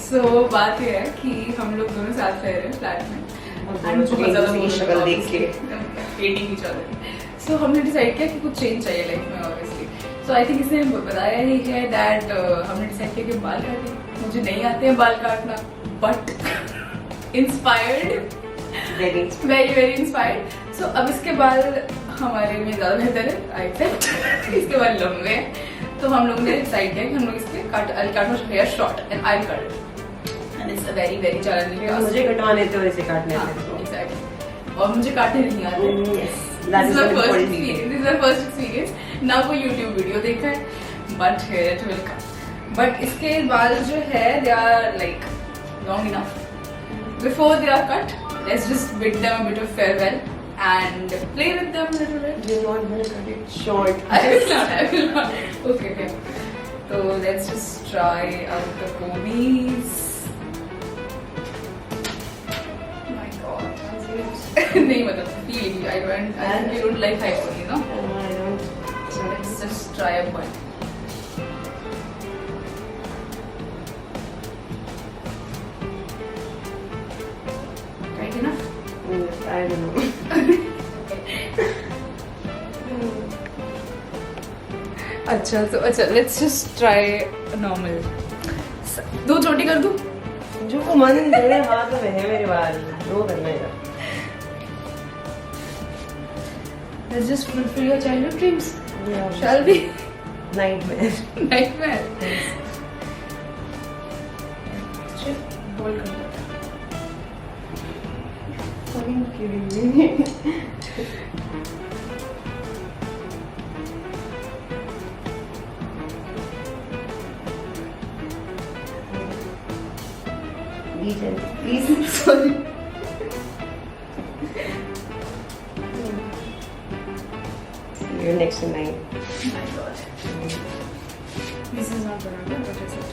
सो बात ये है कि हम लोग दोनों साथ रह रहे हैं फ्लैट में एंड बहुत ज्यादा शक्ल देख के हेटिंग ईच अदर। सो हमने डिसाइड किया कि कुछ चेंज चाहिए लाइफ में ऑब्वियसली। सो आई थिंक इसने बताया ही है दैट हमने डिसाइड किया कि बाल काटें। मुझे नहीं आते हैं बाल काटना but inspired, very very inspired. So अब इसके बाल हमारे में ज्यादा बेहतर है, आई एक्सेप्ट। इसके बाल लंबे हैं तो हम लोग ने डिसाइड किया कि हम लोग इसके काटना hair short and I cut and it's a very very challenging. मुझे कटवाने थे और इसे काटने थे। एग्जैक्टली, और मुझे काटने नहीं आते। That This is is my an first important experience. thing. This is my first experience. ना कोई YouTube वीडियो देखा है, but here it will come. But इसके बाल जो है, they are like long enough. Before they are cut, let's just bid them a bit of farewell and play with them a little bit. You're not gonna cut it short. I will not. I will not. Okay, okay. So let's just try out the combis. My God. नहीं मतलब feeling. I think you don't like high pony, no? I don't. So let's just try a bun. Right enough? I don't know. अच्छा तो अच्छा let's just try normal. दो चोटी कर दूँ? जो मन तेरे हाथ में है मेरे बाल, वो करना है। Let's just fulfill your childhood dreams. Yeah. Shall we? Nightmare. Nightmare. Chip, ball कर दो. Fucking kidding me. Please. Sorry. You're next in line. Oh my God. This is not barabar, but is it?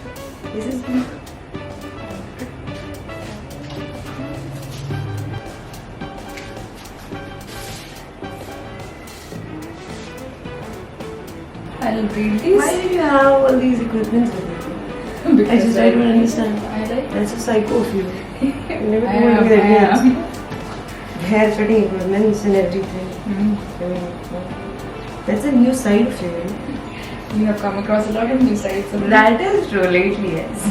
This is. I'll read these. Why do you have all these equipments with you? Because I don't understand. I like. That's a psycho of you. You never I told me that you am. have hair cutting equipments and everything. I mean, that's a new side of you. You have come across a lot of new sites. Of That is true, lately, yes.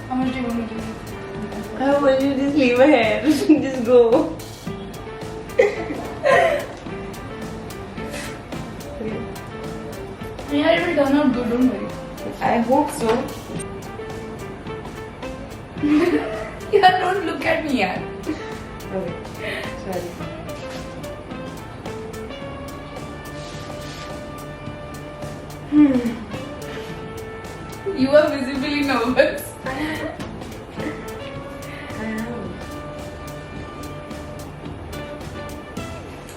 How much do you want to do? I want you to just leave a hair. Just go. Yeah, it will turn out good. Don't worry. I hope so. Yeah, don't look at me, yaar. Okay, sorry. You are visibly nervous. I am.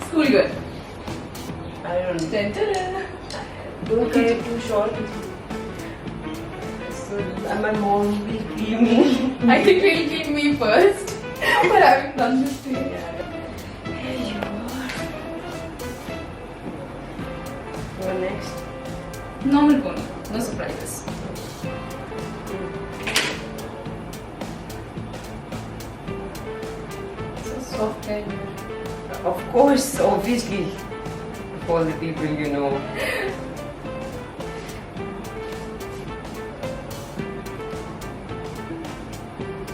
School girl. I don't. Ta-da. Don't cut it too short. So my mom will kill me. I think he'll kill me first for having done this to you. Here you are. What next? Normal pony, no surprises. So soft hair. Of course, obviously. Of all the people you know.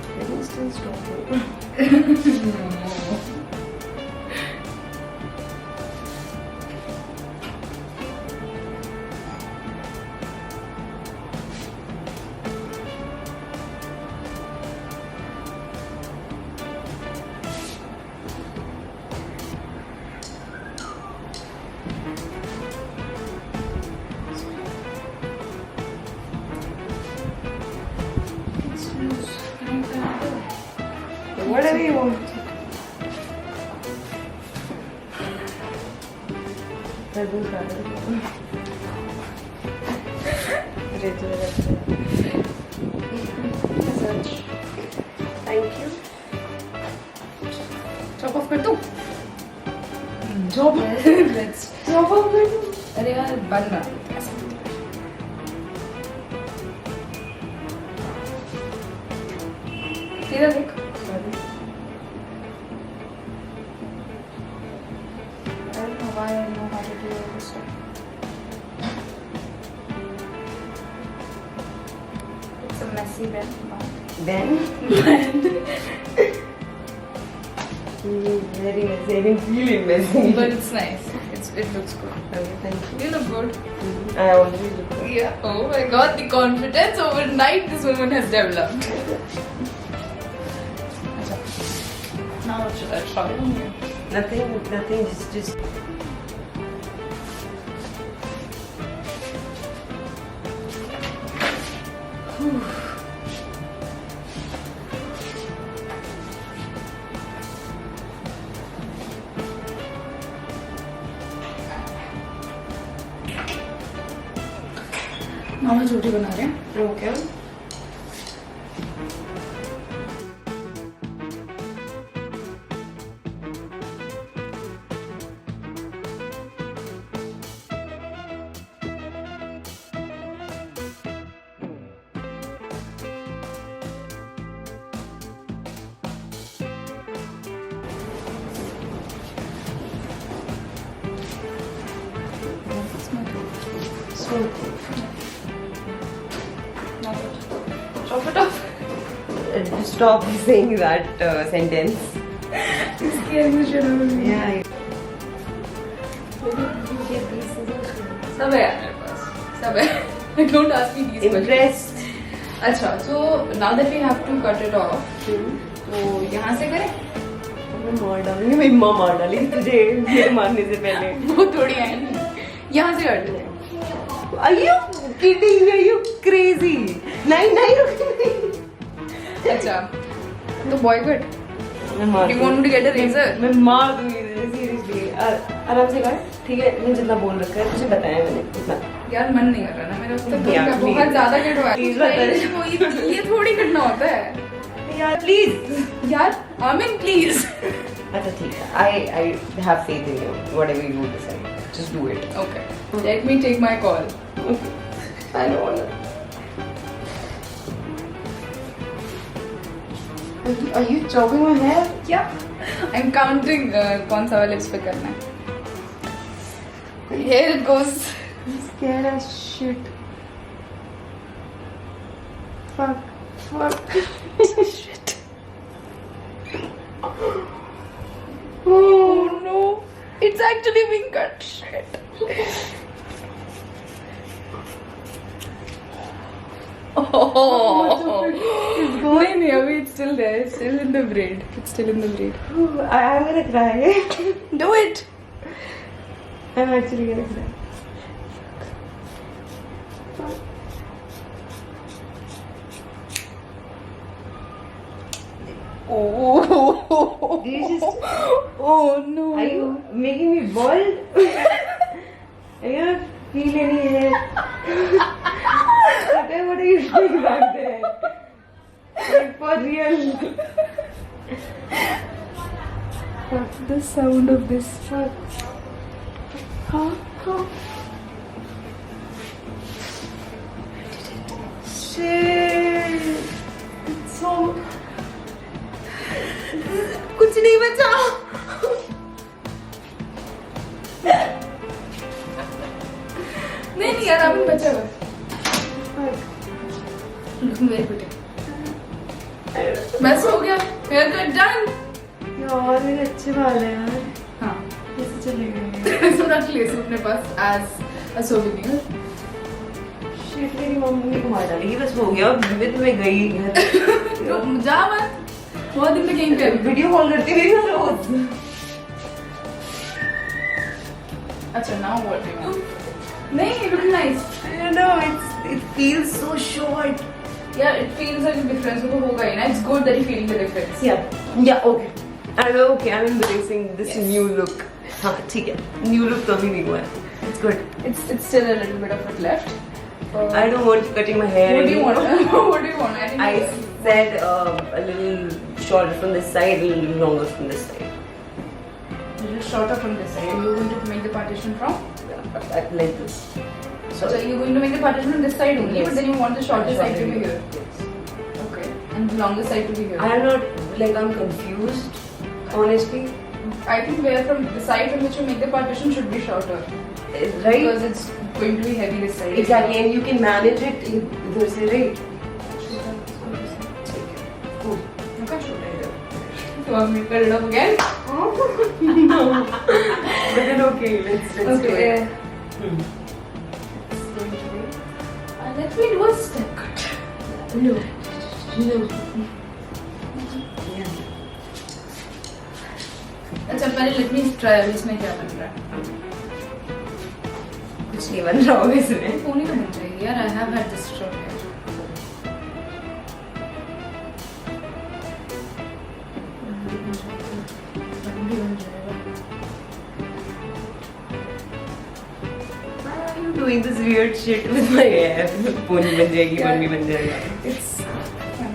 I can still stop it. Whatever you want. Thank you. Chop off कर दूँ? Chop off. Let's chop off कर दूँ. अरे यार बन रहा है. सीधा देख. I don't know why I know how to do this stuff. It's a messy bed. Then very messy. I can feel it messy. But it's nice. It looks good. Okay, thank You look good. you. I always look good. Yeah. Oh my god, the confidence overnight this woman has developed. Acha. Now what should I try on you? Nothing. Just. मामा रोटी बना रहे हैं. Okay. So. Chop it off. Stop saying that sentence. Scaring the shit out of me. Yeah. सब है यार मेरे पास. सब है. Don't ask me these questions. Impressed. अच्छा, so now that we have to cut it off, तो यहाँ से करें? मैं मार डालूंगी. मेरी माँ मार डालेगी तुझे मेरे मारने से पहले. वो थोड़ी है. यहाँ से कर देते हैं. Are you kidding? Are you crazy? नहीं. अच्छा, तो boycott. मैं मार Do you want me to get a razor? मैं मार दूंगी सीरियसली. आराम से कर. ठीक है, मैं जितना बोल रखा है तुझे बताया मैंने उतना. यार मन नहीं कर रहा ना मेरा. उससे यार, तो please. बहुत ज्यादा कट हुआ Please बता. है. ये थोड़ी कटना होता है. यार प्लीज. यार आमिन प्लीज. अच्छा ठीक है. I have faith in you. Whatever you decide, just do it. Okay, let me take my call. I don't wanna. Are you chopping my hair? Yeah, I'm counting कौन सा वाला लिप्स पे करना है. Here it goes. I'm scared as shit. Fuck. Shit. Oh no, it's actually being cut. Shit. Oh. नहीं अभी it's still there. It's still in the braid. It's still in the braid. I'm gonna cry. Do it. I'm actually gonna cry. Oh. Did you just? Oh no. Are you making me bald? Are you not feel any hair? What are you doing back there? Like for real? What's the sound of this? Shit! It's so. कुछ नहीं बचा. नहीं यार अभी बचा हुआ है. मेरे बेटे बस हो गया. Hair cut done. यार मेरे अच्छे बाल हैं यार. हाँ कैसे चले गए? इसको रख ले अपने पास एज अ सोवेनियर. शिट मेरी मम्मी को मार डालेगी. बस हो गया. विद में गई घर. जा मत. बहुत दिन तक यहीं पे वीडियो कॉल करती मेरी रोज. अच्छा नाउ व्हाट यू वांट. नहीं look nice. I don't know. It feels so short. Yeah, it feels like a difference. वो होगा ही ना. It's good that you're feeling the difference. Yeah. Okay. I'm embracing this new look. हाँ ठीक है. New look तो अभी नहीं हुआ है. It's good. It's still a little bit of it left. I don't want you cutting my hair. What do you want? anymore. What do you want? I said a little shorter from this side, a little longer from this side. A little shorter from this side. You're going to make the partition from? Like this. So you're going to make the partition from this side only, Yes. but then you want the shorter side to be here. Yes. Okay. And And the longest side to be here. I'm not like I'm confused, honestly. I think where from the side from which you make the partition should be shorter. Right? Because it's going to be heavy this side. Exactly, and you can manage it either say, right? Cool. Okay, should I do? So I'm going to cut it up again? No. But then okay, let's do Okay. it. It's going to be. Let me do a step cut. No. No. Yeah. अच्छा पहले let me try इसमें क्या बन रहा है. कुछ नहीं बन रहा होगा इसमें. पोनी तो बन जाएगी यार. I have had this trouble. I'm doing this weird shit with my hair. Pony बन जाएगी, पोनी बन जाएगा. It's fun.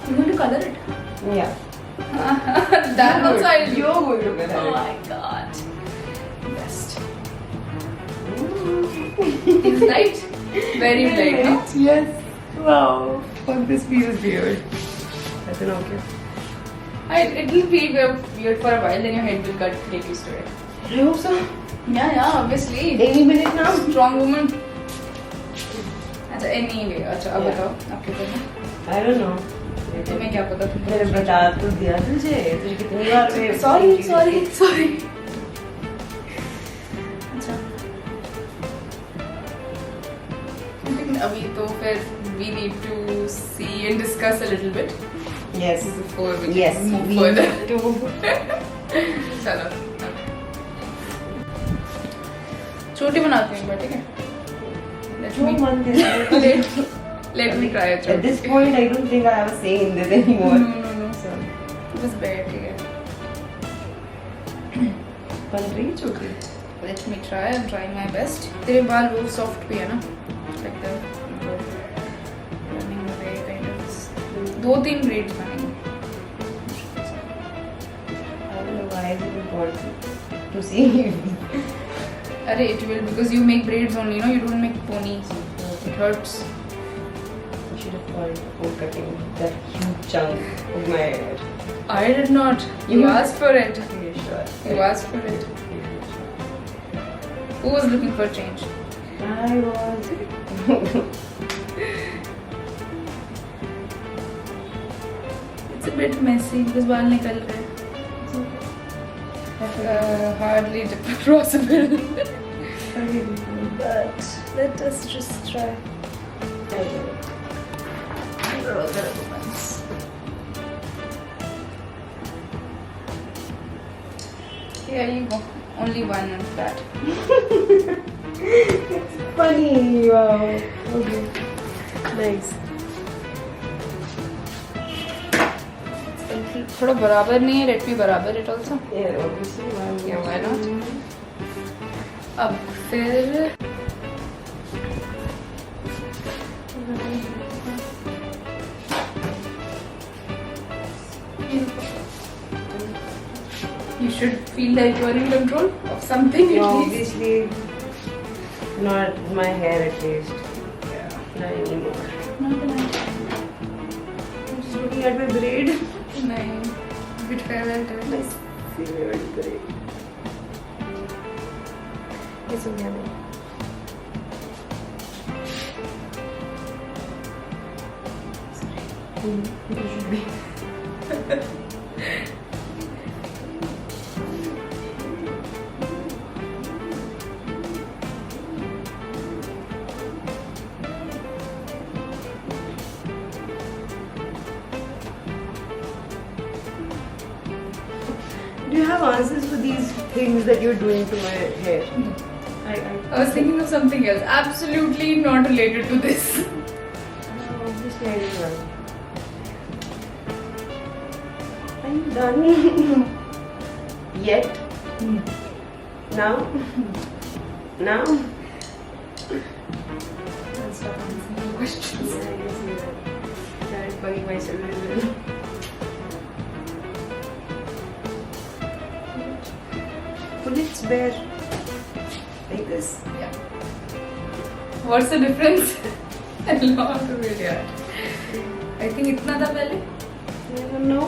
You want to color it? Yeah. That also I do. You're going to get Oh it. my god. Best. It's light. Very light, no? Yes. Wow. Fuck, this feels weird. That's an okay. It will be weird for a while, then your head will get used to it. I hope so. Yeah, obviously. Any minute now. Strong woman. अच्छा anyway, अच्छा अब Yeah. बताओ आपके बारे में. I don't know. तुम्हें क्या पता तुम मैंने बता तो दिया तुझे कितनी बार मैं sorry. अच्छा I think अभी तो फिर we need to see and discuss a little bit Yes. before we Yes. move We further. need to. चलो छोटी बनाती हूँ ठीक है. जो मन दे. Let me try it. At this point, I don't think I have a say in this anymore. No. So, Just bear ठीक है. बन रही है छोटी. Let me try. I'm trying my best. तेरे बाल वो soft भी है ना? Like the running away kind of. 2-3 braids बनेंगे. I don't know why is it important to see. अरे it will because you make braids only, no? You don't make ponies. It hurts. I should have called for cutting that huge chunk of my hair. I did not. You asked for it. Are you sure? You asked for it. Who was looking for change? I was. It's a bit messy because बाल निकल रहे हैं. Hardly possible. But let us just try. Here you go. Only one of that. Funny, wow. Okay. Nice. थोड़ा बराबर नहीं है. Let me बराबर it also. Yeah, obviously. Yeah, why not? अब फिर you should feel like you are in control of something at least. Obviously, not my hair at least. Yeah. Not anymore. Not tonight. I'm just looking at my braid. नहीं. Bit farewell to it. My favorite braid. It's okay. It should be. Do you have answers for these things that you're doing to my hair? I was thinking of something else. Absolutely not related to this. Obviously, I didn't know. Are you done? Yet? Now? Now? I'll stop answering questions. Yeah, I can see that. Started bugging myself as well. Bullets bare. Like this. Yeah. What's the difference? Lot of it यार. I think इतना था पहले. I don't know.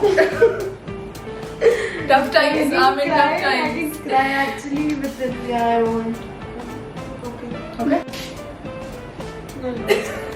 Tough times. I I mean, tough I times. didn't cry actually, but then yeah, I won't. Okay. Okay. No.